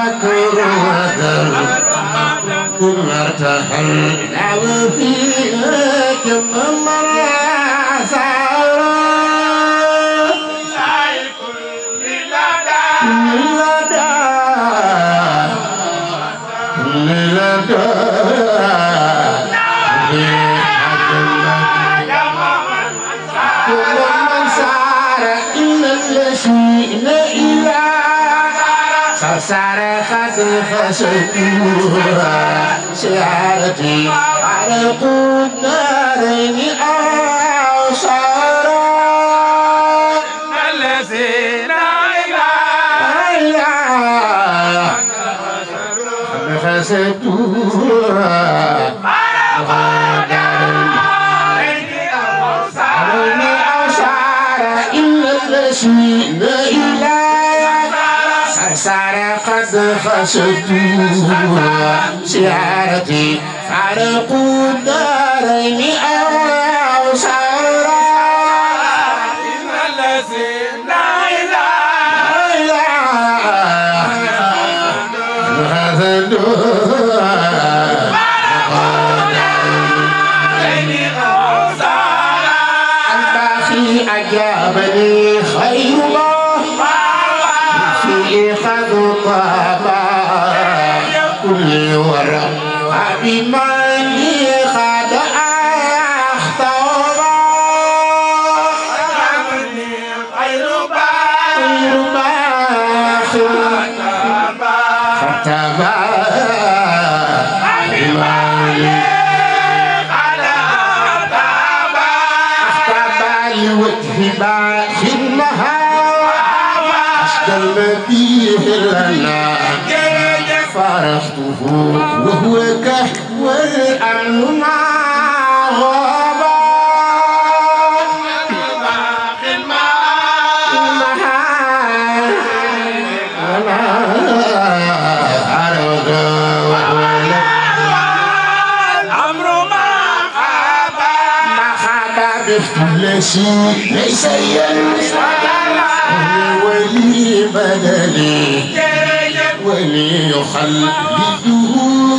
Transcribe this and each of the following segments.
مكر وذر ثم ارتحل وفيها كم مرة سارة صار خد خشوها سيارتي على قود نارين أو صارا الذي لا إله خسدوها على قود نارين أو صارا إلا الذي لا إله صار قد خشيتها سيارتي فارق الدارين أو صارا إن الذي لا إله هذا الباخي أجابني خير الله خذ طابا كل ورا بمن خد أخطابا خير ختبا بمن خد أخطابا لوجه باخ النهار الذي لنا فرحته وهو كهو الأمن ما غابا الأمر ما خابا بكل شيء ليس ينسى ولي بدلي ولي يخلده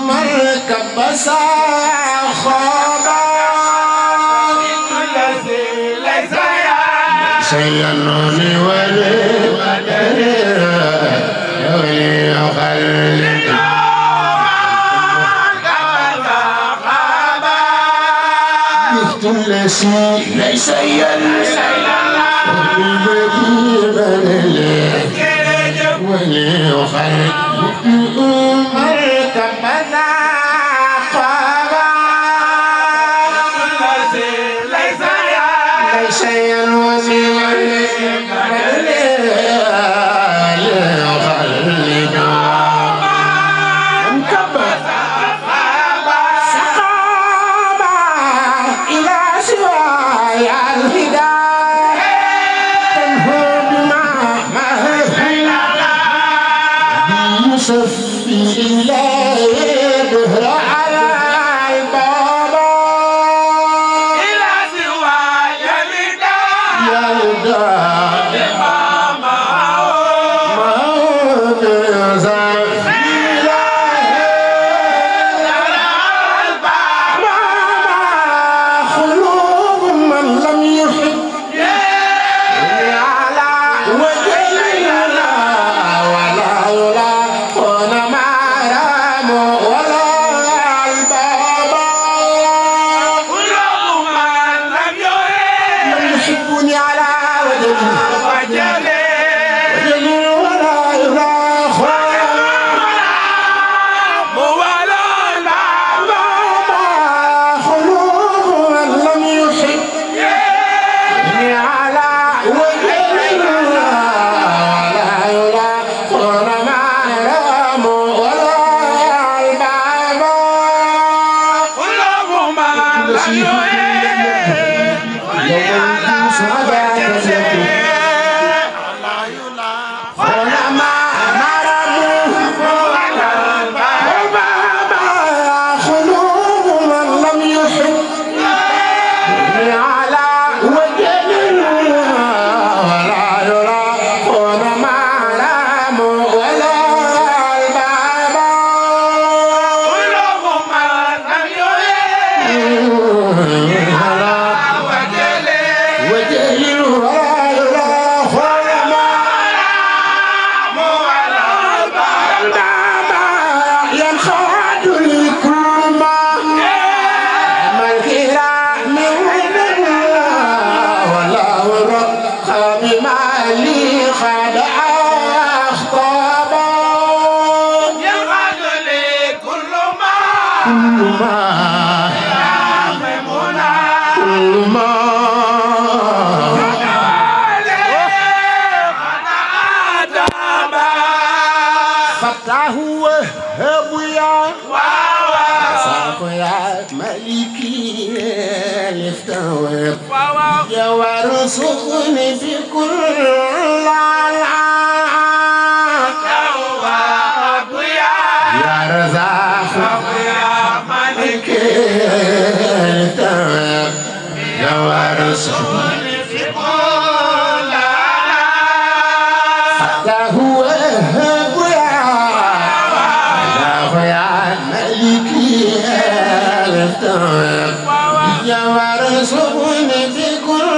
مركب ساخبا الذي ليس سينوني ولي بدلي ولي يخلده كل شيء ليس ينسى وليخلق مركب ذاقبا ليس ينوزي صفي إليه دهر على البابا إلى سواي الرداء يا رداء ماما ما زال إليه على البابا خلوب من لم يحب على وجهنا ولا يلا يحبني على وجهي وارزقني بكل يا رزاق يا ملك يا وارزقني بكل حتى هو يا ملك يا وارزقني بكل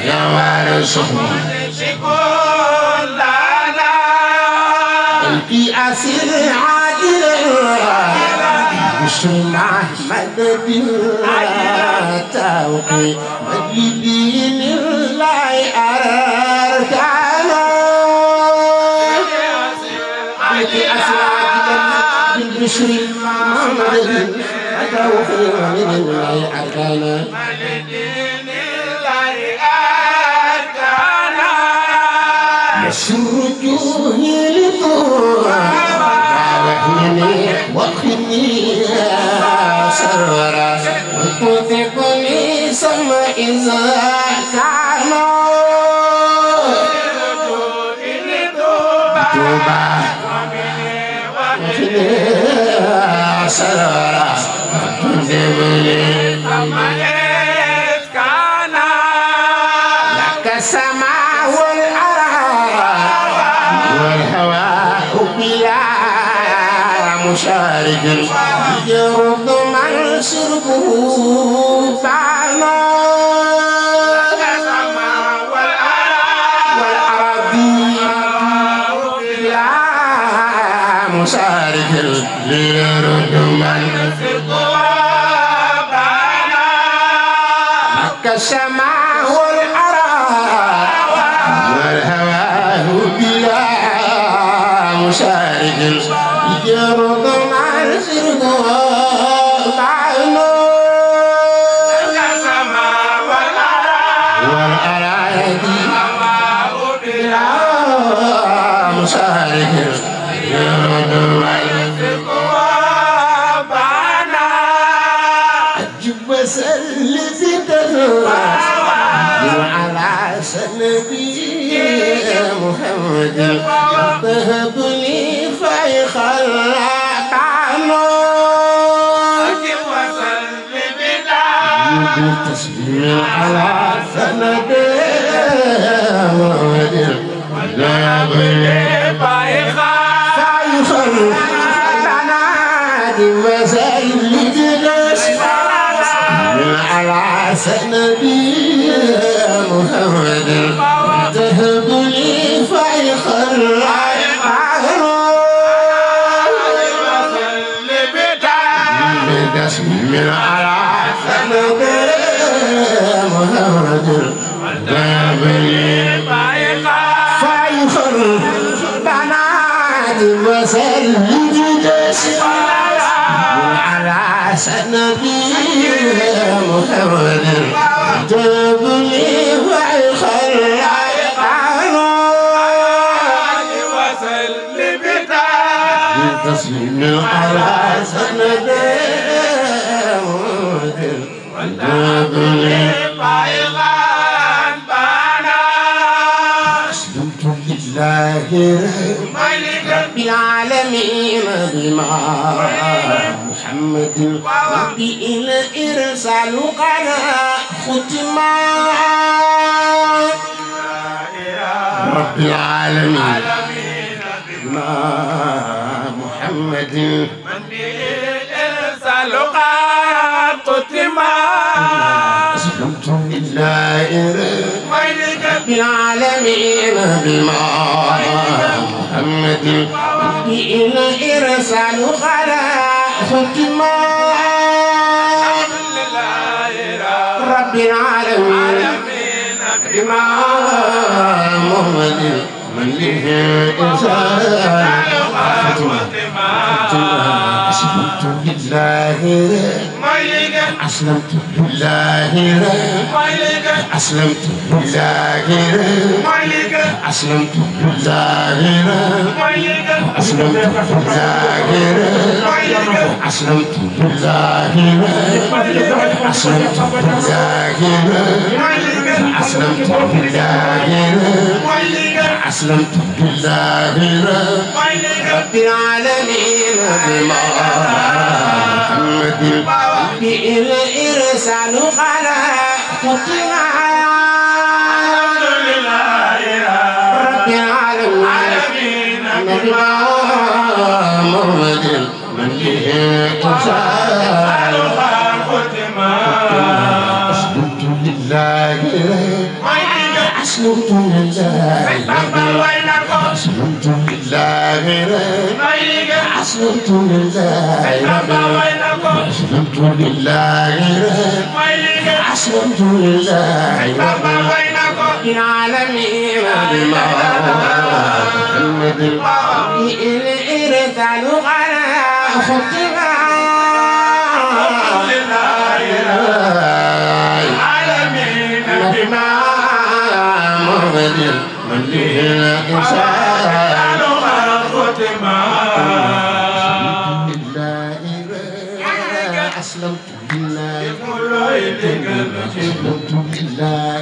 يا وارزقني بكل القي أسير عادل بشر أحمد بالتوقي مجدين الله أركانا القي أسير عادل بالبشر محمد بالتوقي مجدين الله أركانا سرجوني لطوع وحني وخني سرورا وتذكني سما إذا كان توبا وخني سرورا وتذكني سما إذا كان لك سما والهواء بلا مشارك يرد من شربه فعلا والأراضي بلا مشارك يرد من شربه فعلا كالسماء والأراضي والهواء بلا مشارك يرضى مع الشرق والعينو السماء والأراضي بلا مشارك يرضى مع الشرق والعينو أجب وسلم على سنبي محمد ذهب لي فيخلق عنه أجب وسلم بالتسليم على سنبي محمد ذهب لي فيخلق عنه أجب وسلم على سنبي محمد ذهب لي فيخلق عنه بتسليم على سنبي محمد ذهب لي فيخلق عنه وسلم على سنبي محمد ذهب لي فيخلق تسليم على سند مودر والنبل بايغان بانا أسلمت لله رب العالمين بما محمد ربي إلى إرسال قنا ختما رب العالمين محمد من بالإرسال قاتما أسلمت لله رب العالمين بما محمد بالإرسال قاتما رب العالمين إمام محمد من به إنسان أسلمت لله أسلمت لله أسلمت لله أسلمت لله أسلمت لله أسلمت لله أسلمت لله أسلمت لله أسلمت لله رب العالمين محمد بإرسال على خطنا الحمد لله رب العالمين محمد من به إرسال خطنا أسلمت لله أسلمت لله أسلمت لله أسلمت لله أسلمت لله أسلمت لله العالمين محمد الإرسال على خطنا العالمين محمد من به الإنسان خطما أسلمت لله أسلمت لله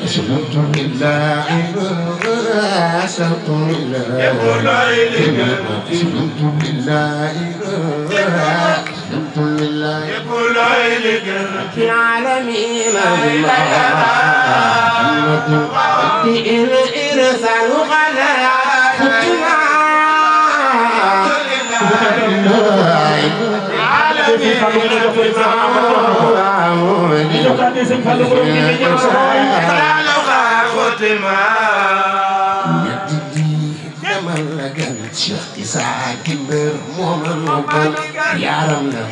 أسلمت لله أسلمت لله أسلمت في العالمين الإرسال على خطنا Cheikh Issa Guimbeur moom yaram la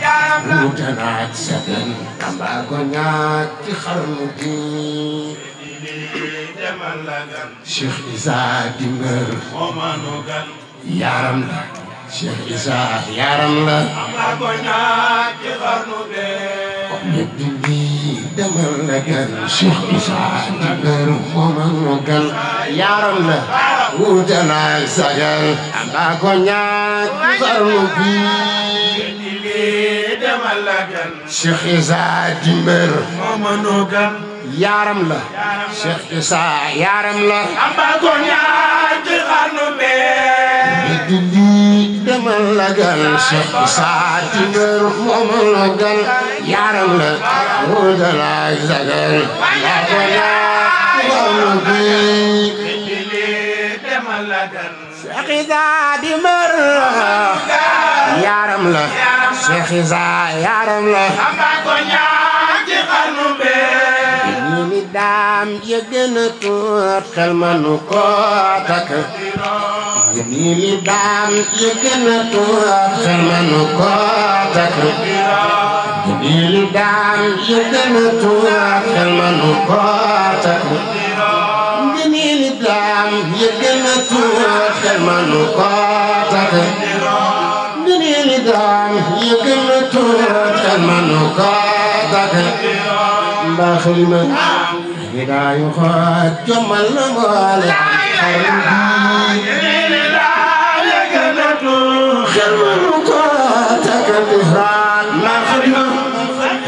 wutanaat sagan tamba ko ñaat ci xarnu gi Cheikh Issa Guimbeur yaram la Cheikh Issa yaram la tamba ko ñaat ci xarnu gi demal la gan Cheikh Issa Guimbeur moom yaram la wutanaat sagan tamba ko ñaat ci xarnu gi Cheikh Issa Guimbeur yaram la Cheikh Issa yaram la amba ko ñaar ci xarnu be di demal la gal Cheikh Issa Guimbeur moomano gal yaram la wudala zagal amba ko ñaar ci xarnu be demal la gal Cheikh Issa Guimbeur yaram la Cheikh Issa yaram la amba ko ñaar ci xarnu be ni daam yëgën a tuut xel manu ko takk ni daam yëgën a tuut xel manu ko takk ni daam yëgën a tuut xel manu ko takk ni daam yëgën a tuut xel manu ko takk ni daam yëgën a tuut xel manu ko takk mbaa xalima hidaayu xoot jommal na mboole xarit bi yëgën a tuut xel manu ko takk mbaa xalima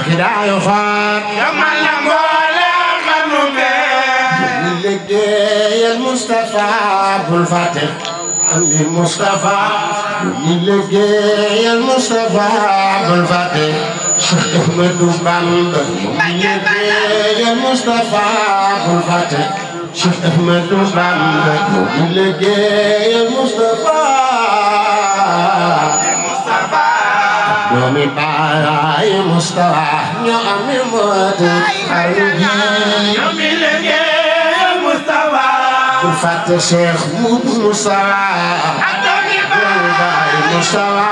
hidaayu xoot jommal na mboole xarnu be ni liggéeyal Mustafa bul fàtte am ni Mustafa ni liggéeyal Mustafa bul fàtte Cheikh Ahmadou Bamba ni liggéeyal المصطفى بالفتح شيخ أحمد بامبا لجي المصطفى دومي باي مصطفى نعمي موت يومي لجي المصطفى بالفتح شيخ موت مصطفى دومي باي مصطفى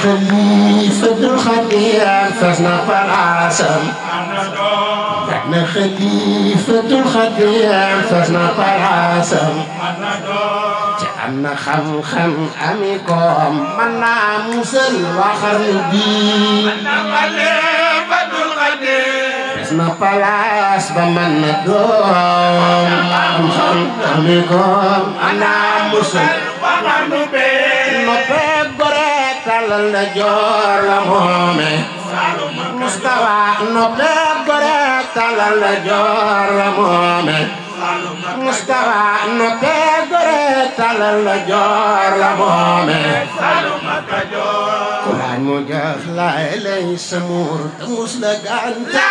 خليفة الخدير فزنا فراسم نحن خليفة الخدير فزنا فراسم جعلنا خم أميكم منا مسل وخرن دين خليفة الخدير فزنا فراس بمن دوم خم أميكم منا مسل وخرن دين talal la joor la moome Mustafa noppe gore talal la joor la moome Mustafa noppe gore talal la joor la moome Kuraan mu jox la lay samur te mus la ganta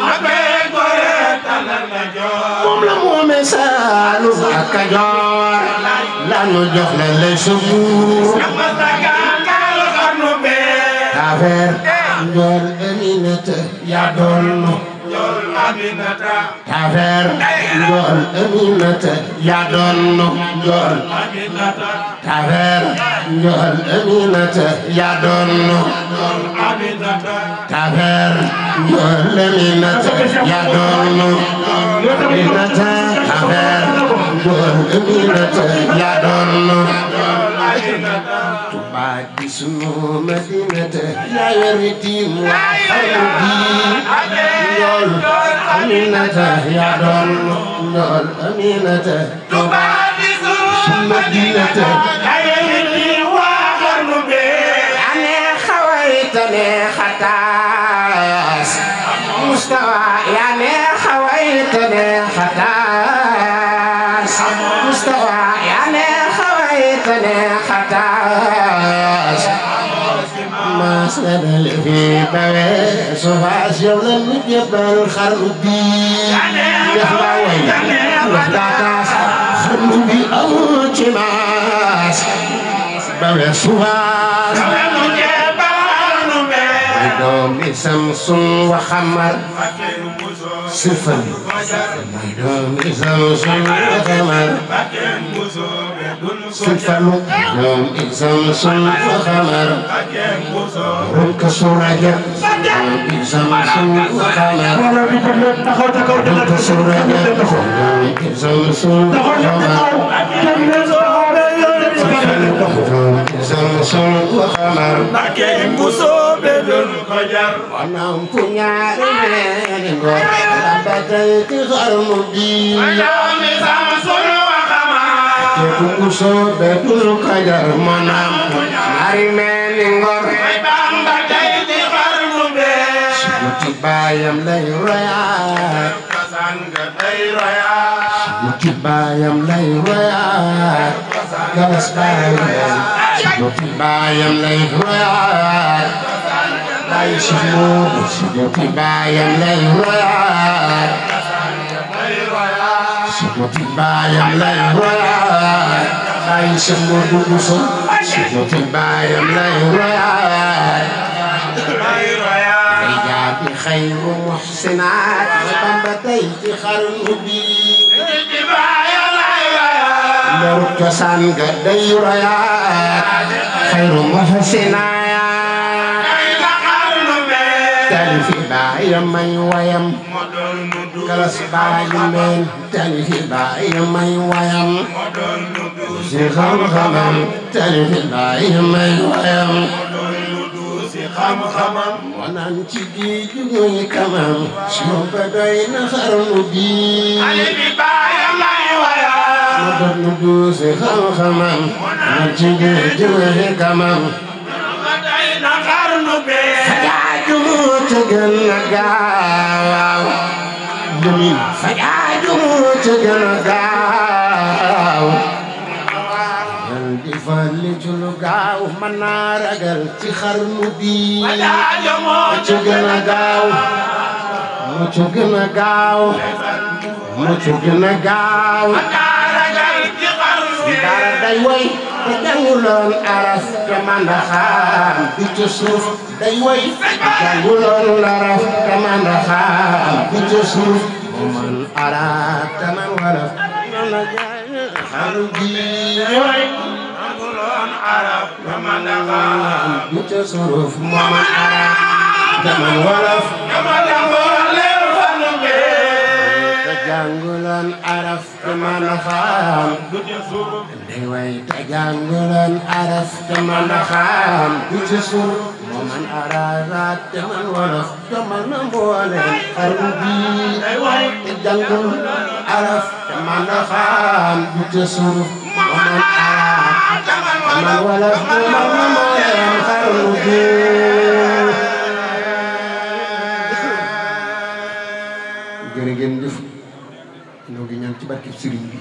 noppe gore talal la joor moom la moome Saalum ak Kajoor la nu jox la lay samur Tafer Njol Aminata yaa doon Njol Aminata Tafer Njol Aminata yaa doon Njol Aminata Tafer Njol Aminata yaa doon Njol Aminata Tafer Njol Aminata yaa doon Njol Aminata Tafer Njol Aminata yaa doon Tuba di sunu Madinata yaa yore tiim waa xarnu bi Njol Aminata yaa doon Njol Aminata Tuba di sunu Madinata yaa yore tiim waa xarnu bi ane xawaytane xataas Mustafa yaa ne xawaytane xataas Mustafa yaa ne xawaytane xataas mas na dal fi bawe sufaas yow la nu jëbal xarnu bi ndax la way ndax la taas xarnu bi amul ci maas bawe sufaas nu jëbal xarnu bi ay doomi Samsun wa xamar sifan ay doomi Samsun wa xamar Sifalu doomi Samsun wa xamar Ronka Suraja doomi Samsun wa xamar Ronka Suraja doomi Samsun wa xamar doomi Samsun wa xamar Wanam punya ini ngor Lambatay ti xarnu bi doomi Samsun wa xamar Kunguso betul kajar manam Hari meni ngor Bamba day di xarnu be Muti bayam lay royaat Muti bayam lay royaat Galas bayam Muti bayam lay royaat Lay simu Muti bayam lay royaat Muti bayam lay royaat Lay simu duguso Muti bayam lay royaat Lay jaabi xayru muhsinaat Bamba tay ci xarnu bi Muti bayam lay royaat Leru cosaan ga day royaat xayru muhsinaat Tali fi baayam may wayam Kalas baayam men Tali fi baayam may wayam Si xam-xamam Tali fi baayam may wayam Si xam-xamam Wanan ci géeju muy kamam Soo ba doy na xarnu bi Tali fi baayam may wayam Ma doon nu du si xam-xamam Wanan ci géeju muy kamam Tegal na gaaw Lamin fajaaju te gën a gaaw fali ci lu gaaw mën naa ragal ci xarnu bi mu ci gën a gaaw mu ci gën a gaaw mu ci gën a gaaw dara day woy te jànguloon araf te man da xam bi ci suuf day woy jànguloon araf te man da xam bi ci suuf mu man araf te man waraf xaru bi woy jànguloon araf te man da xam bi ci suuf mu man araf te man waraf jànguloon araf te man a xam day way te jànguloon araf te man a xam du ci suuf moo man araf te man wolof jomal na mbooleem xarnu bi te jàngul araf te man a xam du ci suuf moo man araf te man wolof jomal na mbooleem xarnu bi jërë ngeen jëf ñoo ngi ñaan ci barke Sëriñ bi